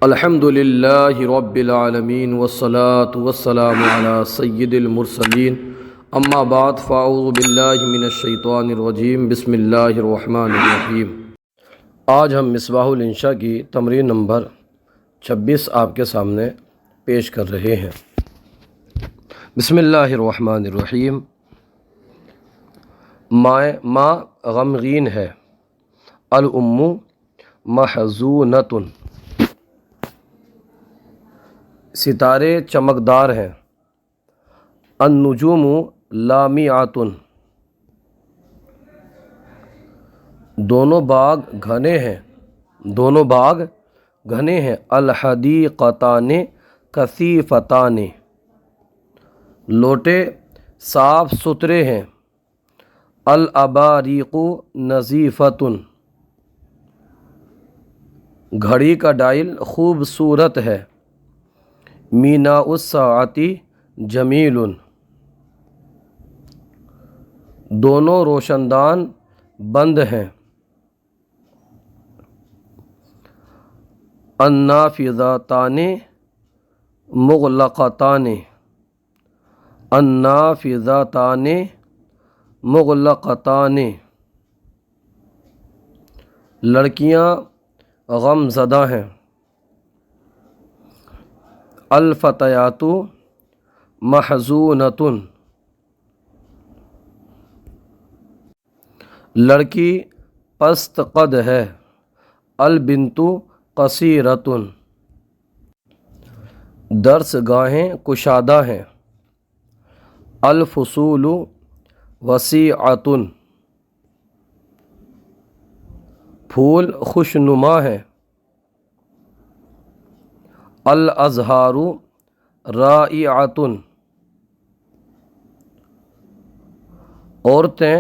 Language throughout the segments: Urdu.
الحمد للہ رب العالمین والصلاة والسلام علی سید المرسلین اما بعد فاعوذ باللہ من الشیطان الرجیم بسم اللہ الرحمن الرحیم۔ آج ہم مصباح الانشاء کی تمرین نمبر 26 آپ کے سامنے پیش کر رہے ہیں۔ بسم اللہ الرحمن الرحیم۔ ماں غمگین ہے، الام محزونۃ، ستارے چمکدار ہیں، النجوم لامعۃ، دونوں باغ گھنے ہیں، الحدیقتان کثیفتان، لوٹے صاف ستھرے ہیں، الاباریق نظیفۃ، گھڑی کا ڈائل خوبصورت ہے، میناء الساعۃ جمیل، دونوں روشن دان بند ہیں، النافذتان مغلقتان، النافذتان مغلقتان، لڑکیاں غم زدہ ہیں، الفتیات محزونۃ، لڑکی پست قد ہے، البنت قصیرۃ، درس گاہیں کشادہ ہیں، الفصول وسیعۃ، پھول خوشنما ہیں، الازہار رائعۃ، عورتیں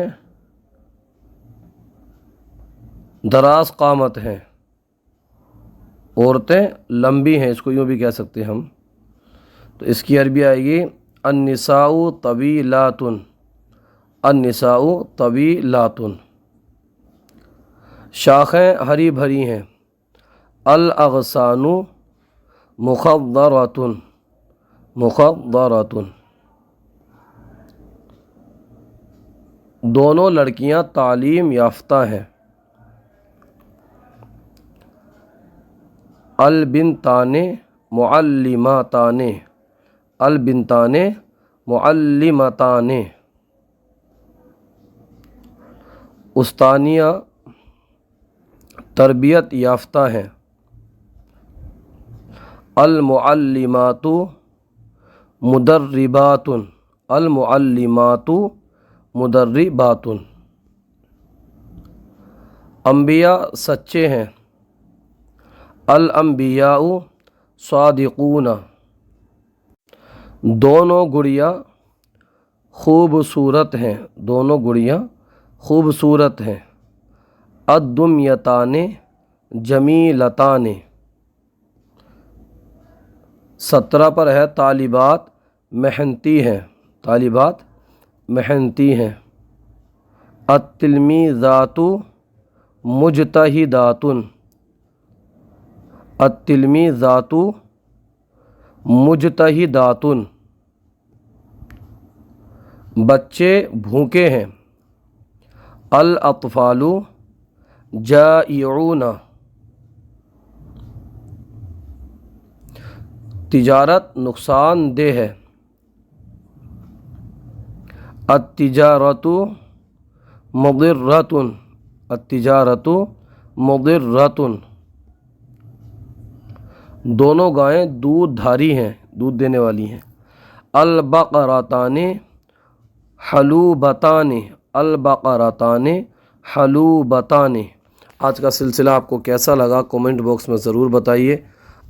دراز قامت ہیں، عورتیں لمبی ہیں، اس کو یوں بھی کہہ سکتے ہیں ہم، تو اس کی عربی آئے گی النساء طویلات، النساء طویلات، شاخیں ہری بھری ہیں، الاغصان مخضرۃ، دونوں لڑکیاں تعلیم یافتہ ہیں، البنتان معلمتان، البنتان معلمتان، استانیہ تربیت یافتہ ہیں، المعلمات مدربات، المعلمات مدربات، انبیاء سچے ہیں، الانبیاء صادقون، دونوں گڑیاں خوبصورت ہیں، دونوں گڑیاں خوبصورت ہیں، الدمیتان جمیلتان، 17 پر ہے طالبات محنتی ہیں، طالبات محنتی ہیں، التلمیذات مجتہدات، التلمیذات مجتہدات، بچے بھوکے ہیں، الاطفال جائعون، تجارت نقصان دہ ہے، التجارۃ مضرۃ، التجارۃ مضرۃ، دونوں گائیں دودھ دھاری ہیں، دودھ دینے والی ہیں، البقرتان حلوبتان، البقرتان حلوبتان۔ آج کا سلسلہ آپ کو کیسا لگا کومنٹ باکس میں ضرور بتائیے،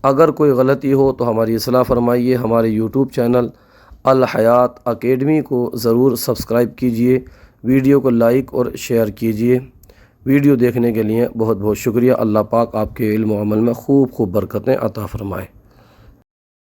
اگر کوئی غلطی ہو تو ہماری اصلاح فرمائیے، ہمارے یوٹیوب چینل الحیات اکیڈمی کو ضرور سبسکرائب کیجیے، ویڈیو کو لائک اور شیئر کیجیے۔ ویڈیو دیکھنے کے لیے بہت بہت شکریہ۔ اللہ پاک آپ کے علم و عمل میں خوب برکتیں عطا فرمائے۔